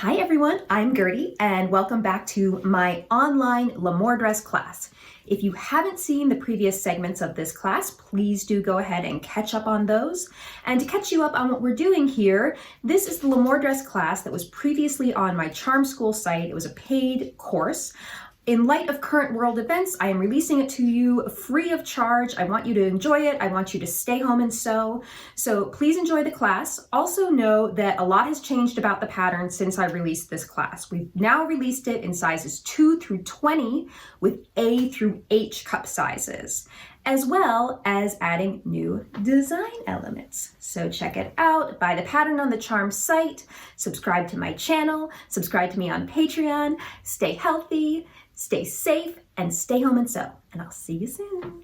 Hi everyone, I'm Gertie and welcome back to my online Lamour dress class. If you haven't seen the previous segments of this class, please do go ahead and catch up on those. And to catch you up on what we're doing here, this is the Lamour dress class that was previously on my Charm School site. It was a paid course. In light of current world events, I am releasing it to you free of charge. I want you to enjoy it. I want you to stay home and sew. So please enjoy the class. Also know that a lot has changed about the pattern since I released this class. We've now released it in sizes 2 through 20 with A through H cup sizes, as well as adding new design elements. So check it out, buy the pattern on the Charm site, subscribe to my channel, subscribe to me on Patreon, stay healthy, stay safe, and stay home and sew. And I'll see you soon.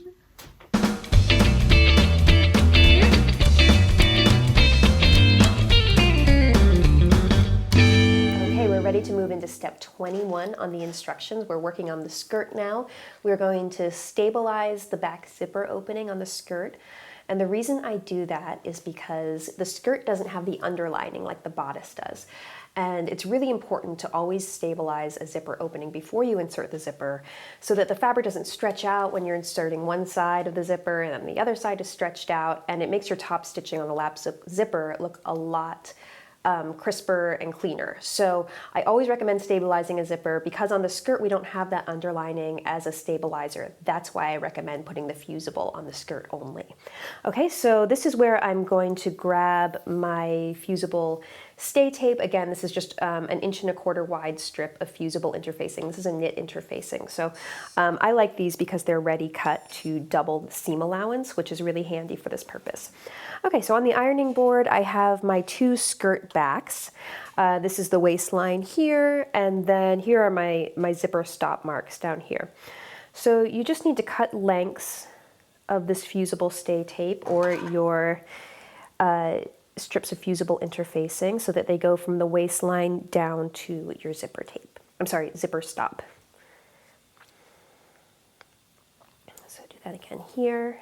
Okay, we're ready to move into step 21 on the instructions. We're working on the skirt now. We're going to stabilize the back zipper opening on the skirt. And the reason I do that is because the skirt doesn't have the underlining like the bodice does. And it's really important to always stabilize a zipper opening before you insert the zipper so that the fabric doesn't stretch out when you're inserting one side of the zipper and then the other side is stretched out, and it makes your top stitching on the lap zipper look a lot crisper and cleaner. So I always recommend stabilizing a zipper because on the skirt we don't have that underlining as a stabilizer. That's why I recommend putting the fusible on the skirt only. Okay, so this is where I'm going to grab my fusible stay tape. Again, this is just an 1¼ inch wide strip of fusible interfacing. This is a knit interfacing. So I like these because they're ready cut to double the seam allowance, which is really handy for this purpose. Okay, so on the ironing board, I have my 2 skirt backs. This is the waistline here, and then here are my zipper stop marks down here. So you just need to cut lengths of this fusible stay tape or your strips of fusible interfacing so that they go from the waistline down to your zipper tape. I'm sorry, zipper stop. So do that again here.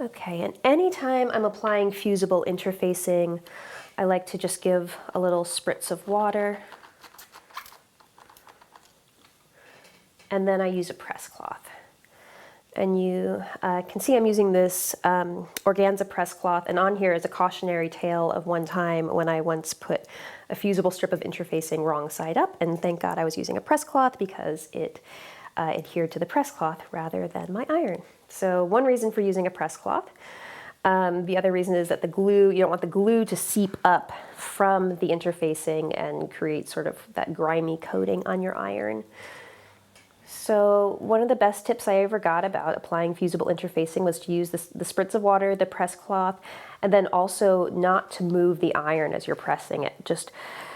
Okay, and anytime I'm applying fusible interfacing, I like to just give a little spritz of water. And then I use a press cloth. And you can see I'm using this organza press cloth, and on here is a cautionary tale of one time when I once put a fusible strip of interfacing wrong side up, and thank God I was using a press cloth because it adhered to the press cloth rather than my iron. So one reason for using a press cloth. The other reason is that the glue, you don't want the glue to seep up from the interfacing and create sort of that grimy coating on your iron. So one of the best tips I ever got about applying fusible interfacing was to use the spritz of water, the press cloth, and then also not to move the iron as you're pressing it. Just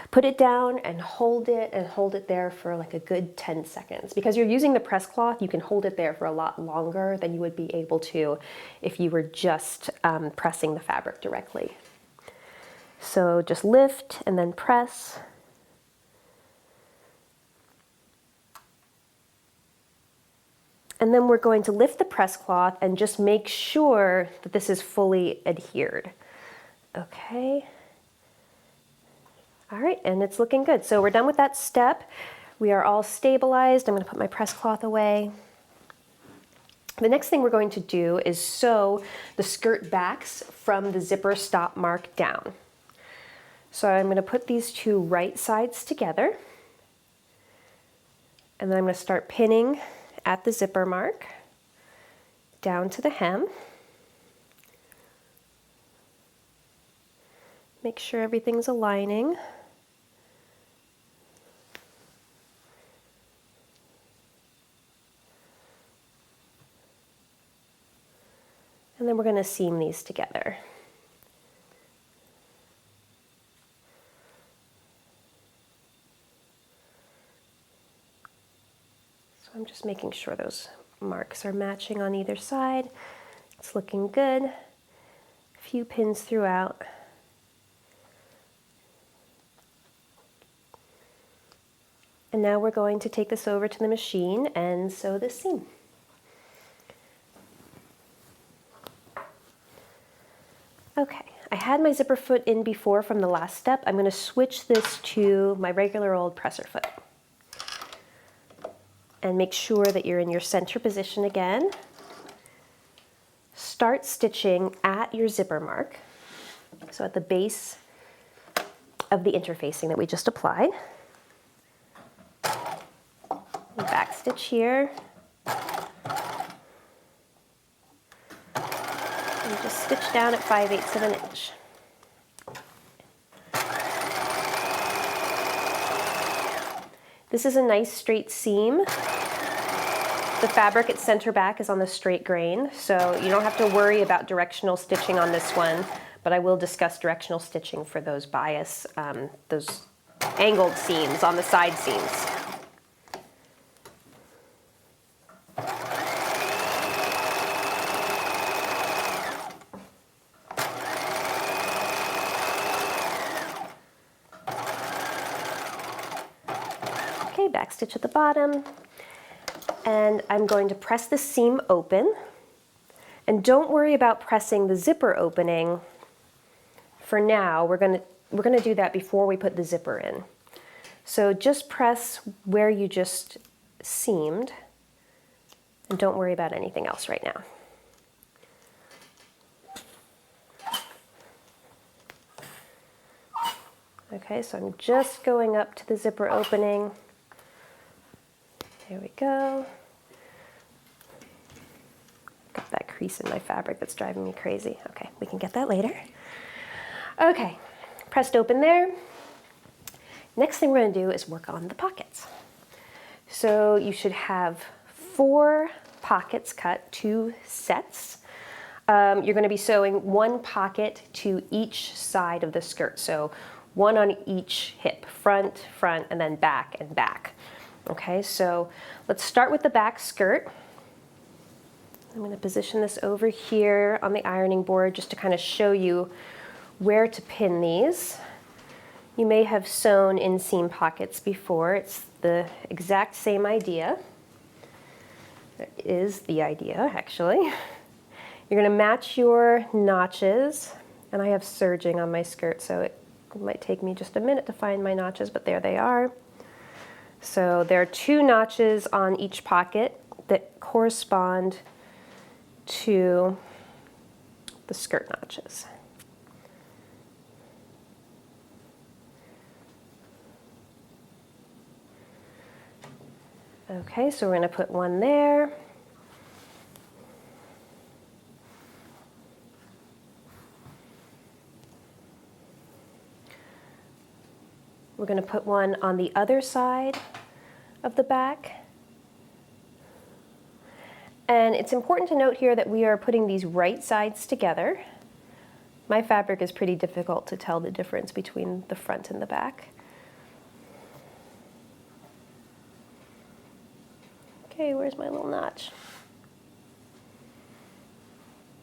put it down and hold it there for like a good 10 seconds. Because you're using the press cloth, you can hold it there for a lot longer than you would be able to if you were just pressing the fabric directly. So just lift and then press. And then we're going to lift the press cloth and just make sure that this is fully adhered. Okay. All right, and it's looking good. So we're done with that step. We are all stabilized. I'm going to put my press cloth away. The next thing we're going to do is sew the skirt backs from the zipper stop mark down. So I'm going to put these 2 right sides together. And then I'm going to start pinning at the zipper mark down to the hem. Make sure everything's aligning. And then we're going to seam these together. So I'm just making sure those marks are matching on either side. It's looking good. A few pins throughout. And now we're going to take this over to the machine and sew this seam. Okay, I had my zipper foot in before from the last step, I'm going to switch this to my regular old presser foot. And make sure that you're in your center position again. Start stitching at your zipper mark, so at the base of the interfacing that we just applied. Back stitch here. And just stitch down at 5/8 of an inch. This is a nice straight seam. The fabric at center back is on the straight grain, so you don't have to worry about directional stitching on this one, but I will discuss directional stitching for those bias, those angled seams on the side seams. Okay, back stitch at the bottom. And I'm going to press the seam open. And don't worry about pressing the zipper opening for now. We're going to do that before we put the zipper in. So just press where you just seamed, and don't worry about anything else right now. Okay, so I'm just going up to the zipper opening. There we go. Got that crease in my fabric that's driving me crazy. Okay, we can get that later. Okay, pressed open there. Next thing we're going to do is work on the pockets. So you should have 4 pockets cut, 2 sets. You're going to be sewing 1 pocket to each side of the skirt. So 1 on each hip, front, and then back and back. Okay, so let's start with the back skirt. I'm going to position this over here on the ironing board just to kind of show you where to pin these. You may have sewn inseam pockets before. It's the exact same idea. That is the idea, actually. You're going to match your notches, and I have serging on my skirt, so it might take me just a minute to find my notches, but there they are. So there are 2 notches on each pocket that correspond to the skirt notches. Okay, so we're going to put 1 there. We're going to put 1 on the other side of the back. And it's important to note here that we are putting these right sides together. My fabric is pretty difficult to tell the difference between the front and the back. Okay, where's my little notch?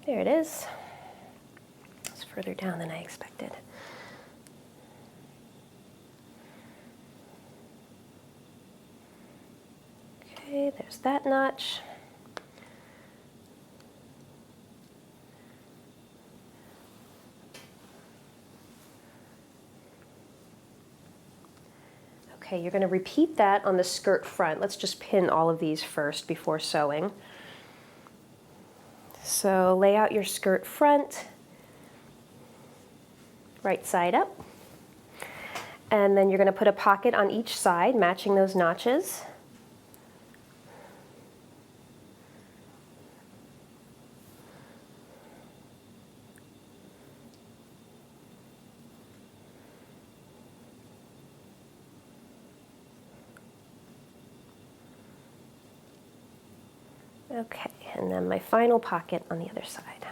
There it is. It's further down than I expected. Okay, there's that notch. Okay, you're going to repeat that on the skirt front. Let's just pin all of these first before sewing. So lay out your skirt front, right side up. And then you're going to put a pocket on each side, matching those notches. Okay, and then my final pocket on the other side.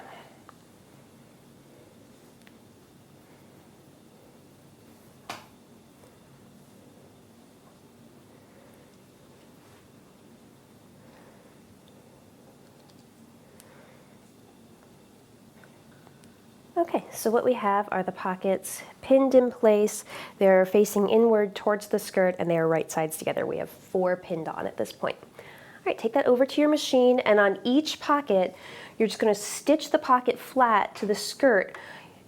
Okay, so what we have are the pockets pinned in place. They're facing inward towards the skirt and they are right sides together. We have 4 pinned on at this point. All right, take that over to your machine, and on each pocket, you're just going to stitch the pocket flat to the skirt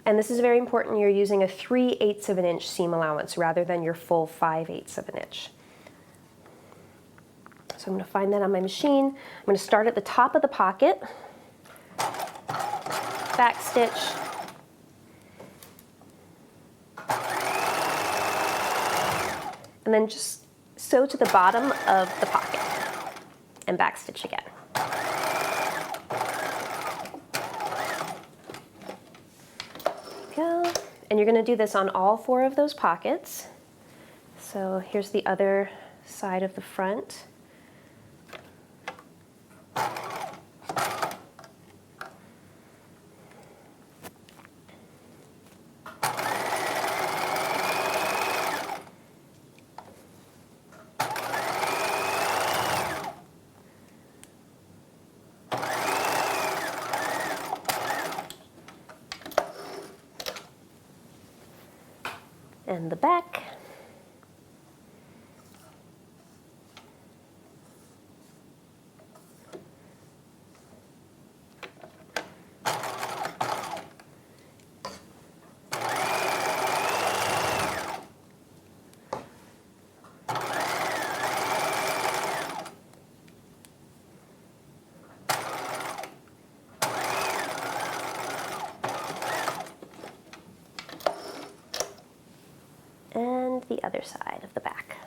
And this is very important. You're using a 3/8 of an inch seam allowance rather than your full 5/8 of an inch. So I'm going to find that on my machine. I'm going to start at the top of the pocket, back stitch, and then just sew to the bottom of the pocket and back stitch again. Go. And you're going to do this on all 4 of those pockets. So here's the other side of the front. And the back. And the other side of the back.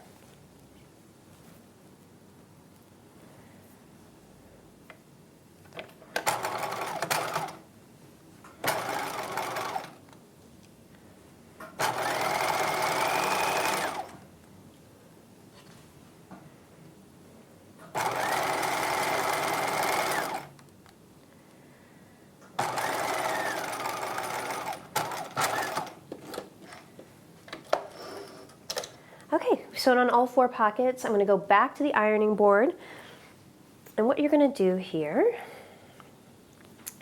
Okay, sewn on all 4 pockets. I'm going to go back to the ironing board. And what you're going to do here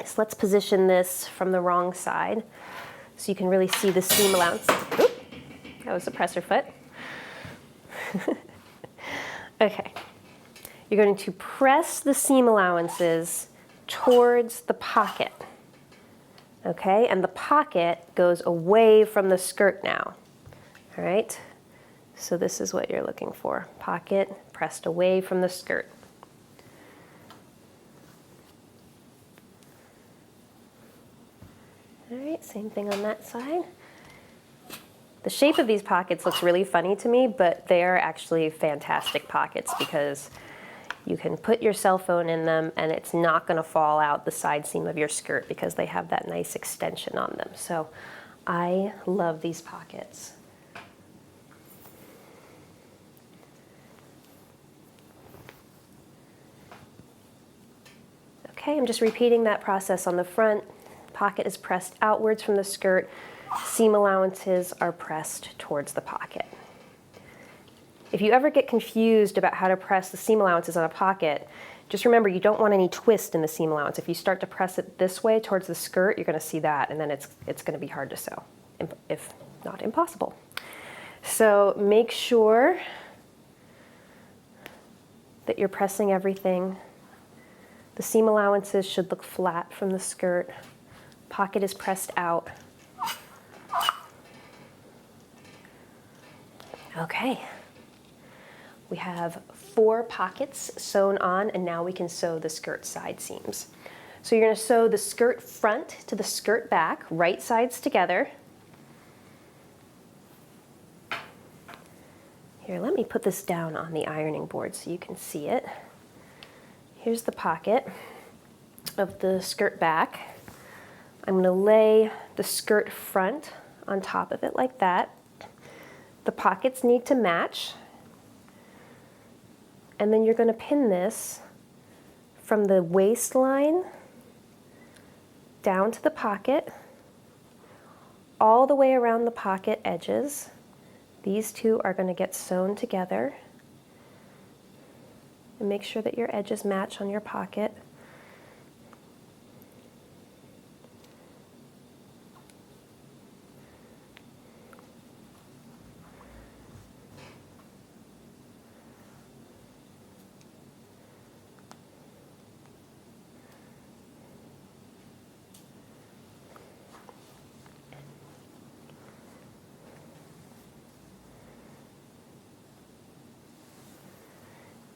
is let's position this from the wrong side so you can really see the seam allowance. Oop, that was a presser foot. Okay, you're going to press the seam allowances towards the pocket. Okay, and the pocket goes away from the skirt now. All right. So this is what you're looking for. Pocket pressed away from the skirt. All right, same thing on that side. The shape of these pockets looks really funny to me, but they are actually fantastic pockets because you can put your cell phone in them and it's not going to fall out the side seam of your skirt because they have that nice extension on them. So I love these pockets. Okay, I'm just repeating that process on the front. Pocket is pressed outwards from the skirt. Seam allowances are pressed towards the pocket. If you ever get confused about how to press the seam allowances on a pocket, just remember you don't want any twist in the seam allowance. If you start to press it this way towards the skirt, you're going to see that, and then it's going to be hard to sew, if not impossible. So make sure that you're pressing everything. The seam allowances should look flat from the skirt. Pocket is pressed out. Okay. We have 4 pockets sewn on, and now we can sew the skirt side seams. So you're going to sew the skirt front to the skirt back, right sides together. Here, let me put this down on the ironing board so you can see it. Here's the pocket of the skirt back. I'm going to lay the skirt front on top of it like that. The pockets need to match. And then you're going to pin this from the waistline down to the pocket, all the way around the pocket edges. These two are going to get sewn together. And make sure that your edges match on your pocket.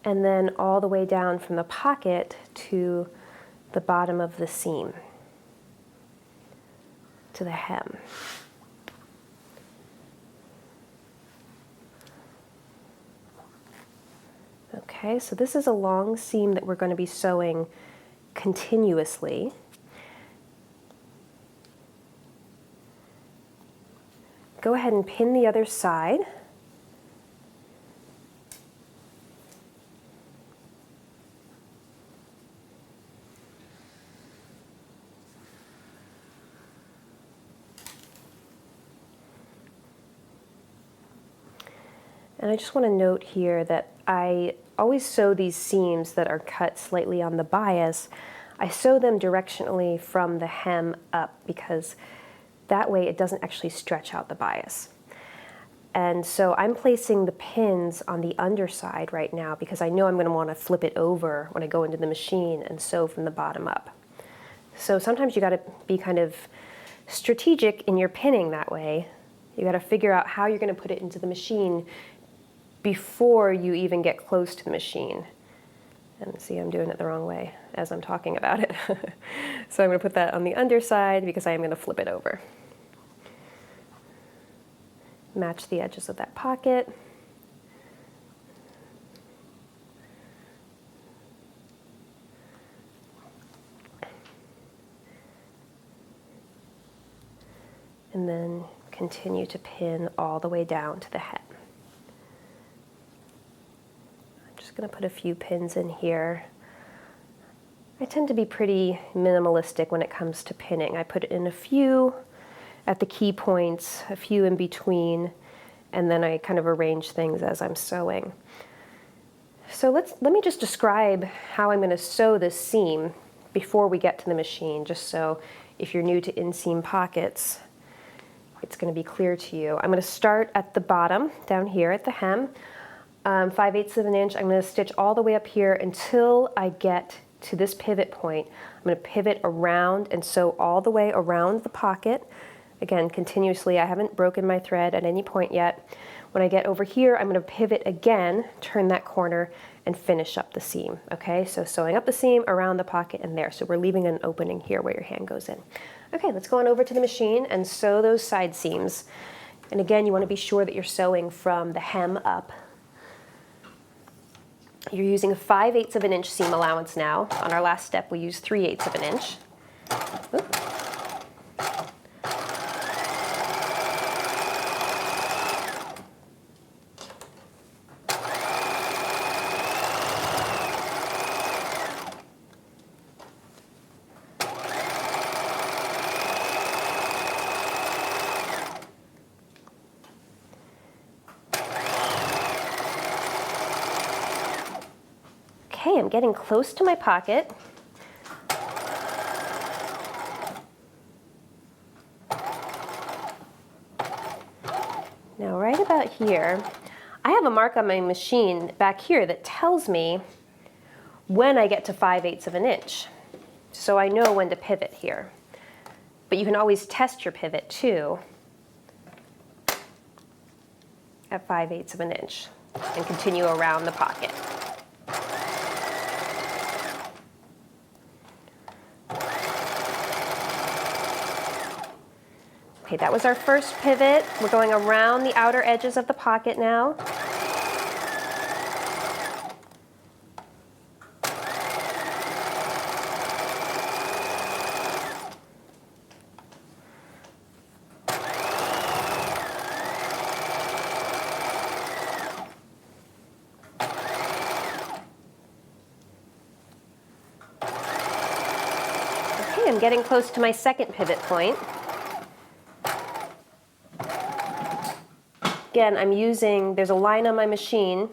and then all the way down from the pocket to the bottom of the seam, to the hem. Okay, so this is a long seam that we're going to be sewing continuously. Go ahead and pin the other side. And I just want to note here that I always sew these seams that are cut slightly on the bias. I sew them directionally from the hem up because that way it doesn't actually stretch out the bias. And so I'm placing the pins on the underside right now because I know I'm going to want to flip it over when I go into the machine and sew from the bottom up. So sometimes you got to be kind of strategic in your pinning that way. You got to figure out how you're going to put it into the machine before you even get close to the machine. And see, I'm doing it the wrong way as I'm talking about it. So I'm going to put that on the underside because I am going to flip it over. Match the edges of that pocket. And then continue to pin all the way down to the hem. I'm just going to put a few pins in here. I tend to be pretty minimalistic when it comes to pinning. I put in a few at the key points, a few in between, and then I kind of arrange things as I'm sewing. So let me just describe how I'm going to sew this seam before we get to the machine, just so if you're new to inseam pockets, it's going to be clear to you. I'm going to start at the bottom, down here at the hem, 5/8 of an inch. I'm going to stitch all the way up here until I get to this pivot point. I'm going to pivot around and sew all the way around the pocket. Again, continuously. I haven't broken my thread at any point yet. When I get over here, I'm going to pivot again, turn that corner, and finish up the seam. Okay, so sewing up the seam, around the pocket, and there. So we're leaving an opening here where your hand goes in. Okay, let's go on over to the machine and sew those side seams. And again, you want to be sure that you're sewing from the hem up. You're using a 5/8 of an inch seam allowance now. On our last step, we used 3/8 of an inch. Oop. Okay, I'm getting close to my pocket. Now right about here, I have a mark on my machine back here that tells me when I get to 5/8 of an inch. So I know when to pivot here. But you can always test your pivot too at 5/8 of an inch and continue around the pocket. Okay, that was our first pivot. We're going around the outer edges of the pocket now. Okay, I'm getting close to my second pivot point. Again, I'm using, there's a line on my machine,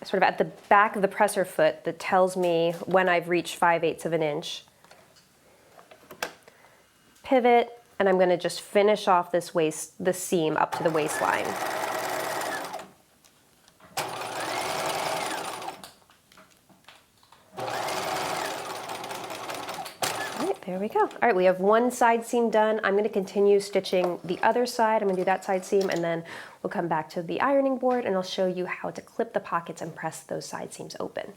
sort of at the back of the presser foot, that tells me when I've reached 5/8 of an inch. Pivot, and I'm going to just finish off this seam up to the waistline. Right. There we go. All right, we have one side seam done. I'm going to continue stitching the other side. I'm going to do that side seam, and then we'll come back to the ironing board and I'll show you how to clip the pockets and press those side seams open.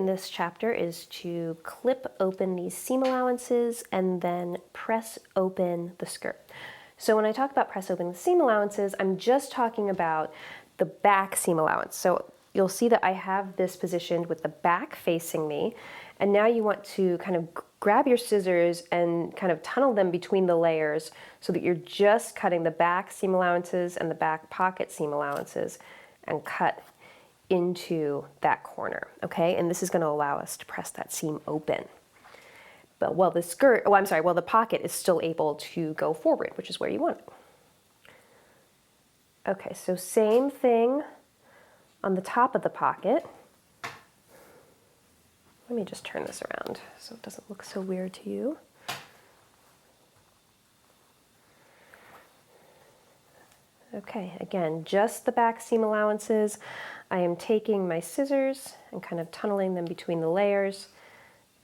This chapter is to clip open these seam allowances and then press open the skirt. So when I talk about press open the seam allowances, I'm just talking about the back seam allowance. So you'll see that I have this positioned with the back facing me, and now you want to kind of grab your scissors and kind of tunnel them between the layers so that you're just cutting the back seam allowances and the back pocket seam allowances and cut into that corner, okay? And this is going to allow us to press that seam open. But while the pocket is still able to go forward, which is where you want it. Okay, so same thing on the top of the pocket. Let me just turn this around so it doesn't look so weird to you. Okay, again, just the back seam allowances. I am taking my scissors and kind of tunneling them between the layers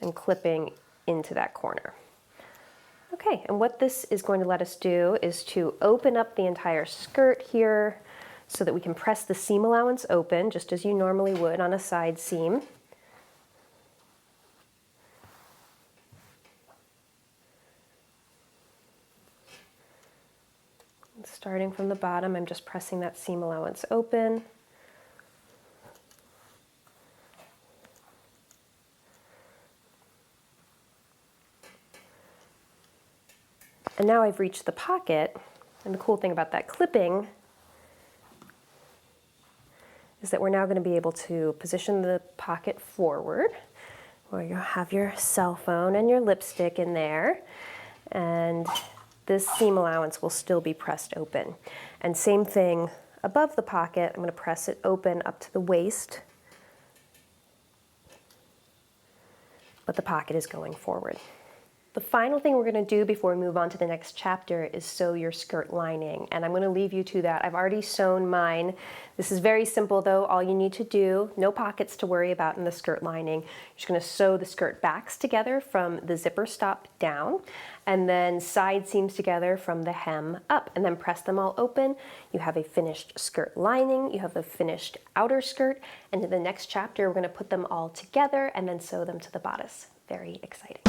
and clipping into that corner. Okay, and what this is going to let us do is to open up the entire skirt here so that we can press the seam allowance open just as you normally would on a side seam. Starting from the bottom, I'm just pressing that seam allowance open. And now I've reached the pocket, and the cool thing about that clipping is that we're now going to be able to position the pocket forward, where you'll have your cell phone and your lipstick in there, and this seam allowance will still be pressed open. And same thing above the pocket, I'm going to press it open up to the waist, but the pocket is going forward. The final thing we're going to do before we move on to the next chapter is sew your skirt lining, and I'm going to leave you to that. I've already sewn mine. This is very simple though. All you need to do, no pockets to worry about in the skirt lining. You're just going to sew the skirt backs together from the zipper stop down, and then side seams together from the hem up, and then press them all open. You have a finished skirt lining, you have a finished outer skirt, and in the next chapter we're going to put them all together and then sew them to the bodice. Very exciting.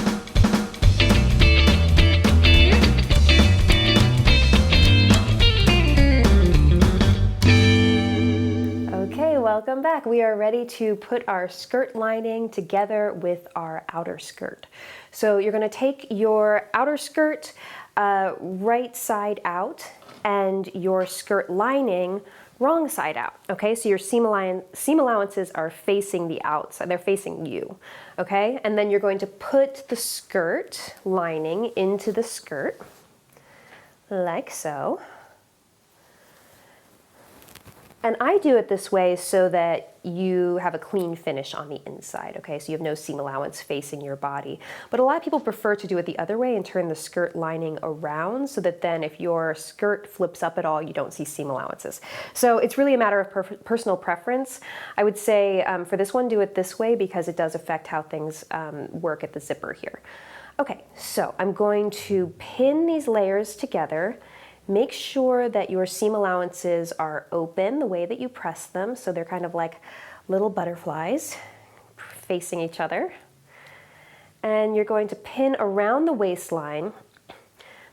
Okay, welcome back. We are ready to put our skirt lining together with our outer skirt. So you're going to take your outer skirt right side out and your skirt lining wrong side out. Okay, so your seam allowances are facing the outside, they're facing you. Okay, and then you're going to put the skirt lining into the skirt like so. And I do it this way so that you have a clean finish on the inside, okay? So you have no seam allowance facing your body. But a lot of people prefer to do it the other way and turn the skirt lining around so that then if your skirt flips up at all, you don't see seam allowances. So it's really a matter of personal preference. I would say for this one, do it this way because it does affect how things work at the zipper here. Okay, so I'm going to pin these layers together. Make sure that your seam allowances are open the way that you press them, so they're kind of like little butterflies facing each other. And you're going to pin around the waistline,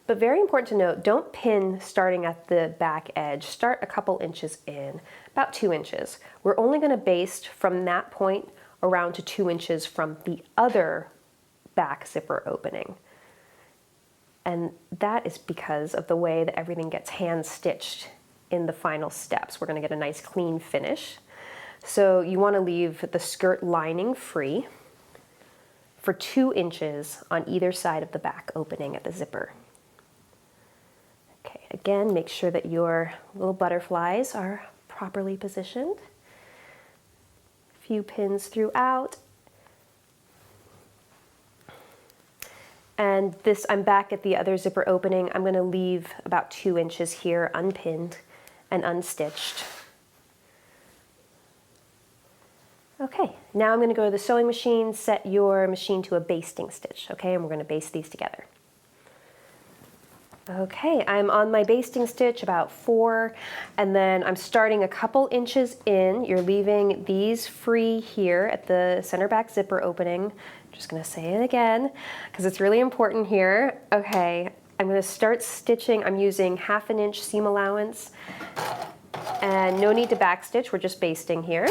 but very important to note, don't pin starting at the back edge. Start a couple inches in, about 2 inches. We're only going to baste from that point around to 2 inches from the other back zipper opening. And that is because of the way that everything gets hand stitched in the final steps. We're going to get a nice clean finish. So you want to leave the skirt lining free for 2 inches on either side of the back opening at the zipper. Okay, again, make sure that your little butterflies are properly positioned. A few pins throughout. And this, I'm back at the other zipper opening. I'm going to leave about 2 inches here unpinned and unstitched. Okay, now I'm going to go to the sewing machine, set your machine to a basting stitch, okay, and we're going to baste these together. Okay, I'm on my basting stitch, about 4, and then I'm starting a couple inches in. You're leaving these free here at the center back zipper opening. Just gonna say it again, because it's really important here. Okay, I'm gonna start stitching. I'm using 1/2 inch seam allowance, and no need to backstitch, we're just basting here.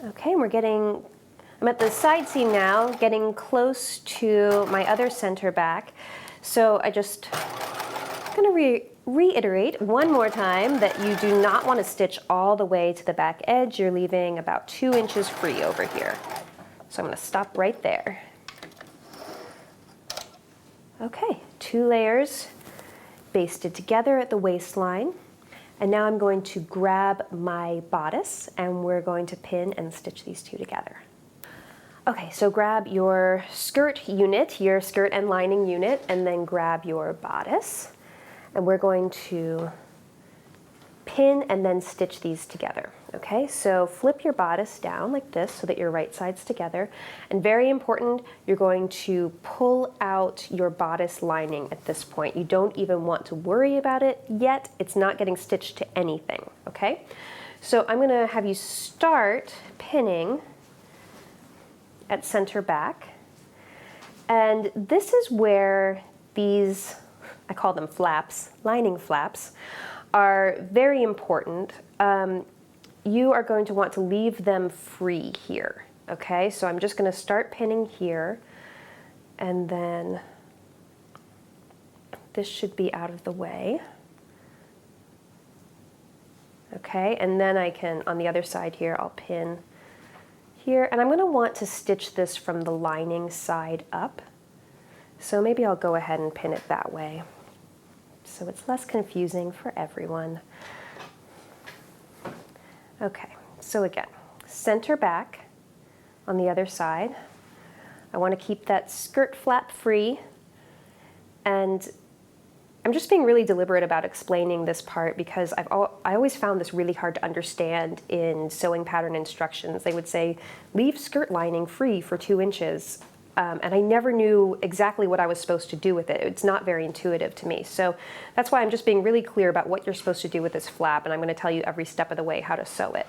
Okay, I'm at the side seam now, getting close to my other center back. So I just gonna reiterate one more time that you do not want to stitch all the way to the back edge. You're leaving about 2 inches free over here. So I'm gonna stop right there. Okay, 2 layers basted together at the waistline. And now I'm going to grab my bodice and we're going to pin and stitch these 2 together. Okay, so grab your skirt unit, your skirt and lining unit, and then grab your bodice. And we're going to pin and then stitch these together. Okay, so flip your bodice down like this so that your right side's together. And very important, you're going to pull out your bodice lining at this point. You don't even want to worry about it yet. It's not getting stitched to anything, okay? So I'm gonna have you start pinning at center back. And this is where these, I call them flaps, lining flaps, are very important. You are going to want to leave them free here, okay? So I'm just going to start pinning here, and then this should be out of the way. Okay, and then I can, on the other side here, I'll pin here, and I'm going to want to stitch this from the lining side up. So maybe I'll go ahead and pin it that way, so it's less confusing for everyone. Okay, so again, center back on the other side. I want to keep that skirt flap free, and I'm just being really deliberate about explaining this part because I always found this really hard to understand in sewing pattern instructions. They would say, leave skirt lining free for 2 inches. And I never knew exactly what I was supposed to do with it. It's not very intuitive to me. So that's why I'm just being really clear about what you're supposed to do with this flap, and I'm going to tell you every step of the way how to sew it.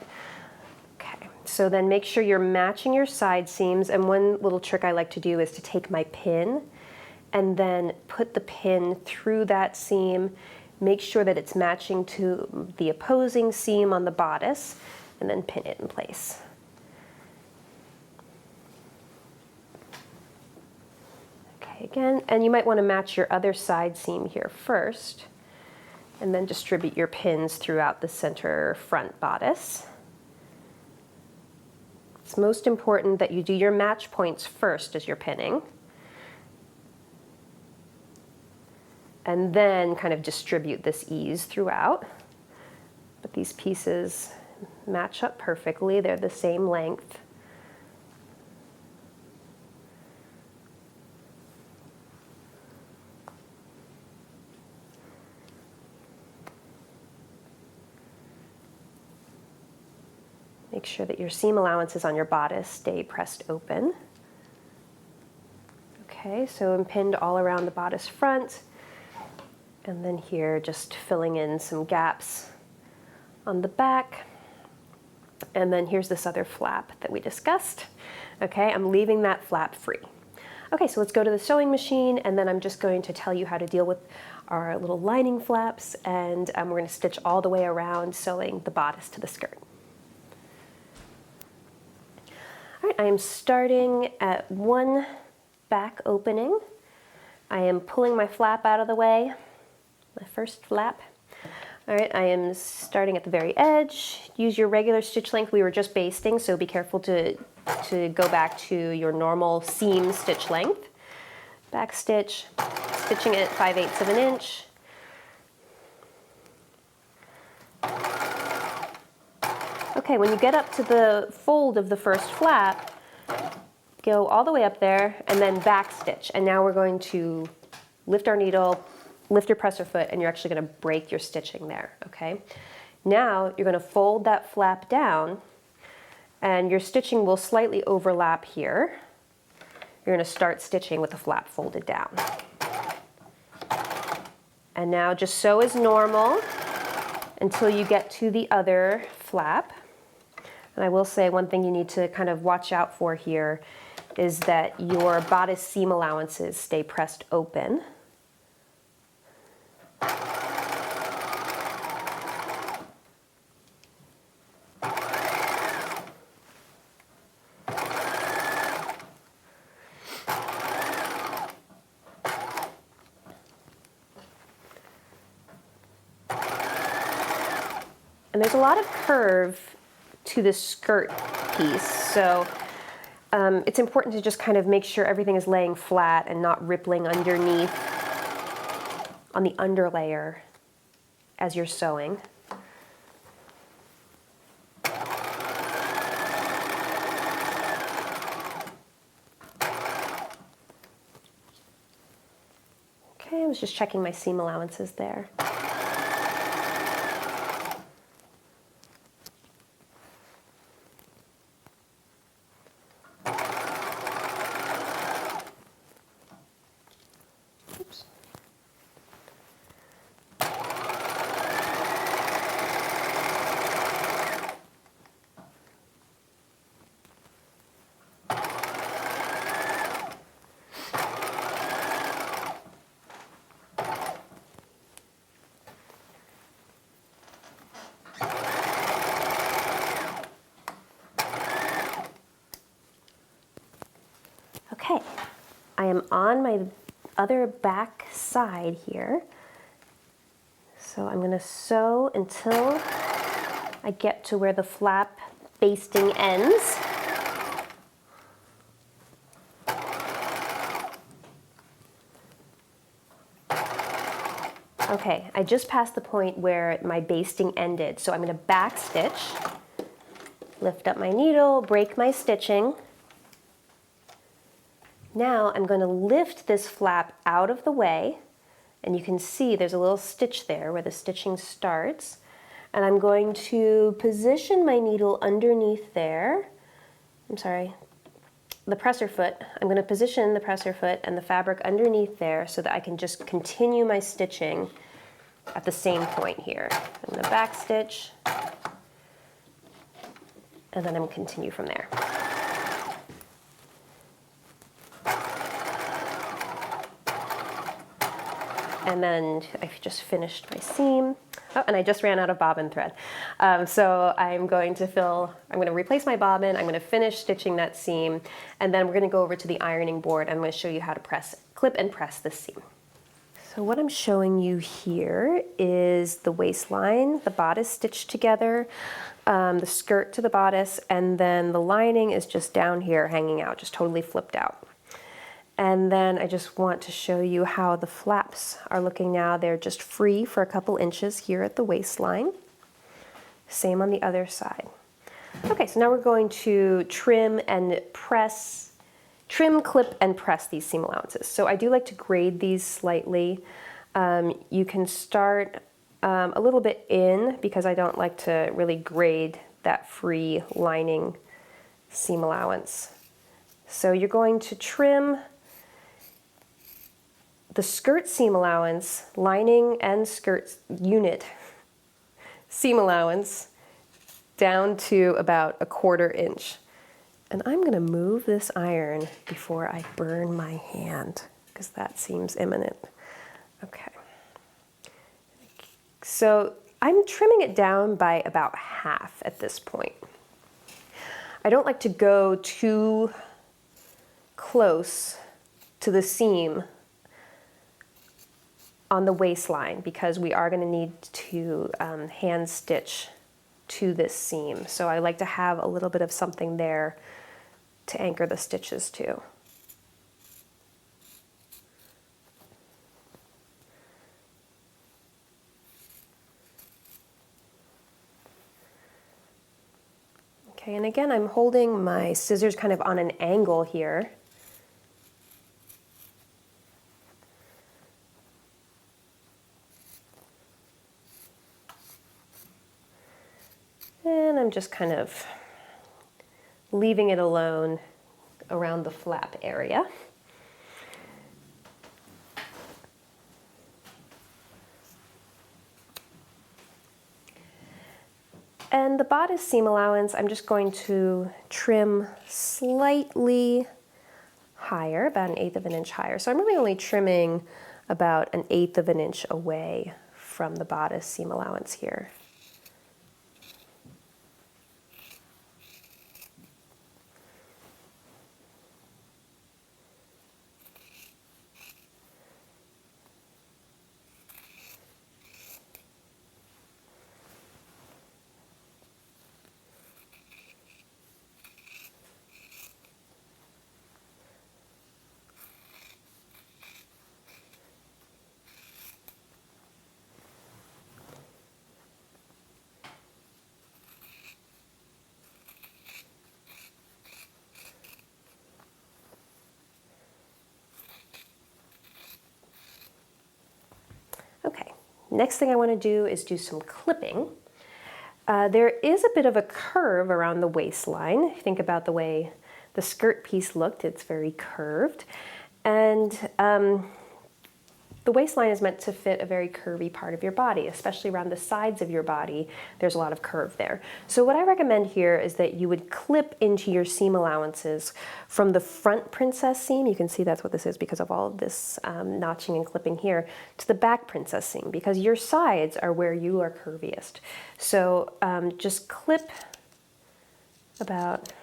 Okay, so then make sure you're matching your side seams, and one little trick I like to do is to take my pin and then put the pin through that seam, make sure that it's matching to the opposing seam on the bodice, and then pin it in place. Again, and you might want to match your other side seam here first, and then distribute your pins throughout the center front bodice. It's most important that you do your match points first as you're pinning, and then kind of distribute this ease throughout. But these pieces match up perfectly, they're the same length. Make sure that your seam allowances on your bodice stay pressed open. Okay, so I'm pinned all around the bodice front, and then here just filling in some gaps on the back. And then here's this other flap that we discussed. Okay, I'm leaving that flap free. Okay, so let's go to the sewing machine, and then I'm just going to tell you how to deal with our little lining flaps, and we're going to stitch all the way around, sewing the bodice to the skirt. All right, I am starting at one back opening. I am pulling my flap out of the way, my first flap. All right, I am starting at the very edge. Use your regular stitch length. We were just basting, so be careful to go back to your normal seam stitch length. Back stitch, stitching it 5/8 of an inch. Okay, when you get up to the fold of the first flap, go all the way up there and then back stitch. And now we're going to lift our needle, lift your presser foot, and you're actually going to break your stitching there, okay? Now you're going to fold that flap down, and your stitching will slightly overlap here. You're going to start stitching with the flap folded down. And now just sew as normal until you get to the other flap. And I will say one thing you need to kind of watch out for here is that your bodice seam allowances stay pressed open. And there's a lot of curve to the skirt piece, so it's important to just kind of make sure everything is laying flat and not rippling underneath on the underlayer as you're sewing. Okay, I was just checking my seam allowances there. Okay, I am on my other back side here. So I'm going to sew until I get to where the flap basting ends. Okay, I just passed the point where my basting ended, so I'm going to back stitch, lift up my needle, break my stitching. Now I'm going to lift this flap out of the way, and you can see there's a little stitch there where the stitching starts. And I'm going to position my needle underneath there. I'm sorry, the presser foot. I'm going to position the presser foot and the fabric underneath there so that I can just continue my stitching at the same point here. I'm going to back stitch, and then I'm going to continue from there. And then I've just finished my seam. Oh, and I just ran out of bobbin thread. So I'm going to replace my bobbin, I'm going to finish stitching that seam, and then we're going to go over to the ironing board. I'm going to show you how to clip and press this seam. So what I'm showing you here is the waistline, the bodice stitched together, the skirt to the bodice, and then the lining is just down here hanging out, just totally flipped out. And then I just want to show you how the flaps are looking now. They're just free for a couple inches here at the waistline. Same on the other side. Okay, so now we're going to trim, clip, and press these seam allowances. So I do like to grade these slightly. You can start a little bit in because I don't like to really grade that free lining seam allowance. So you're going to trim the skirt seam allowance, lining and skirt unit seam allowance down to about 1/4 inch. And I'm going to move this iron before I burn my hand, because that seems imminent. Okay. So I'm trimming it down by about half at this point. I don't like to go too close to the seam on the waistline, because we are going to need to hand stitch to this seam. So I like to have a little bit of something there to anchor the stitches to. Okay, and again, I'm holding my scissors kind of on an angle here. And I'm just kind of leaving it alone around the flap area. And the bodice seam allowance, I'm just going to trim slightly higher, about 1/8 of an inch higher. So I'm really only trimming about 1/8 of an inch away from the bodice seam allowance here. Okay, next thing I want to do is do some clipping. There is a bit of a curve around the waistline. If you think about the way the skirt piece looked, it's very curved. And the waistline is meant to fit a very curvy part of your body, especially around the sides of your body. There's a lot of curve there. So what I recommend here is that you would clip into your seam allowances from the front princess seam. You can see that's what this is because of all of this notching and clipping here, to the back princess seam, because your sides are where you are curviest. So just clip about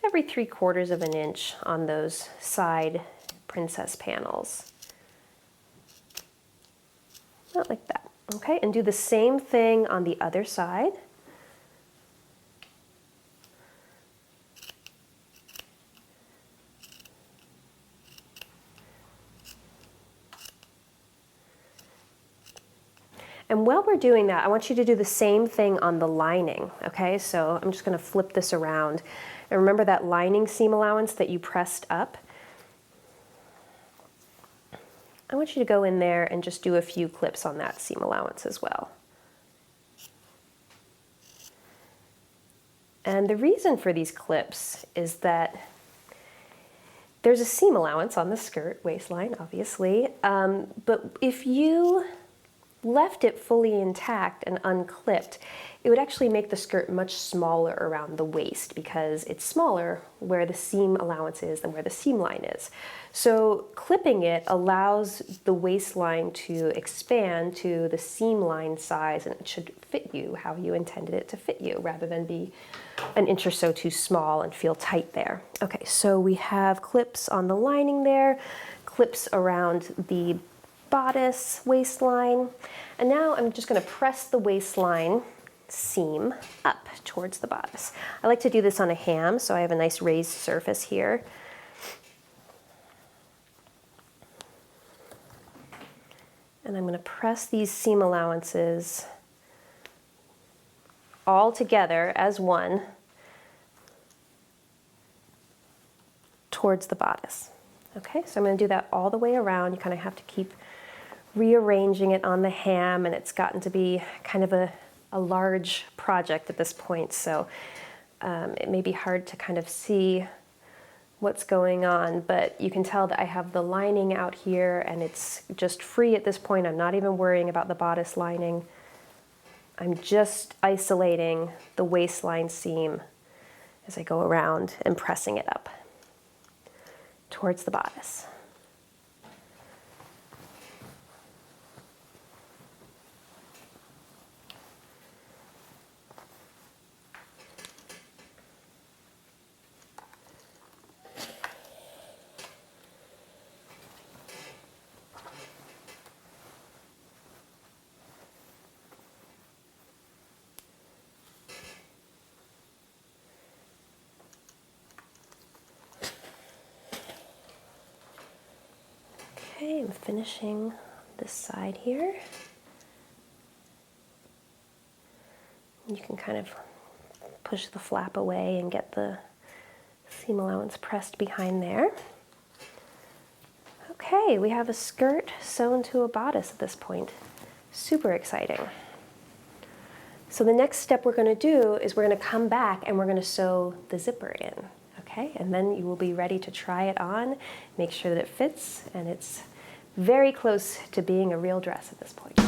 every 3/4 of an inch on those side princess panels. Not like that, okay? And do the same thing on the other side. And while we're doing that, I want you to do the same thing on the lining, okay? So I'm just gonna flip this around. And remember that lining seam allowance that you pressed up? I want you to go in there and just do a few clips on that seam allowance as well. And the reason for these clips is that there's a seam allowance on the skirt waistline, obviously, but if you left it fully intact and unclipped, it would actually make the skirt much smaller around the waist, because it's smaller where the seam allowance is than where the seam line is. So clipping it allows the waistline to expand to the seam line size, and it should fit you how you intended it to fit you, rather than be an inch or so too small and feel tight there. Okay, so we have clips on the lining there, clips around the bodice waistline, and now I'm just going to press the waistline seam up towards the bodice. I like to do this on a ham, so I have a nice raised surface here. And I'm going to press these seam allowances all together as one towards the bodice. Okay, so I'm going to do that all the way around. You kind of have to keep rearranging it on the ham, and it's gotten to be kind of a large project at this point, so it may be hard to kind of see what's going on, but you can tell that I have the lining out here and it's just free at this point. I'm not even worrying about the bodice lining. I'm just isolating the waistline seam as I go around and pressing it up towards the bodice. Okay, I'm finishing this side here. You can kind of push the flap away and get the seam allowance pressed behind there. Okay, we have a skirt sewn to a bodice at this point. Super exciting. So the next step we're going to do is we're going to come back and we're going to sew the zipper in. Okay, and then you will be ready to try it on, make sure that it fits, and it's very close to being a real dress at this point.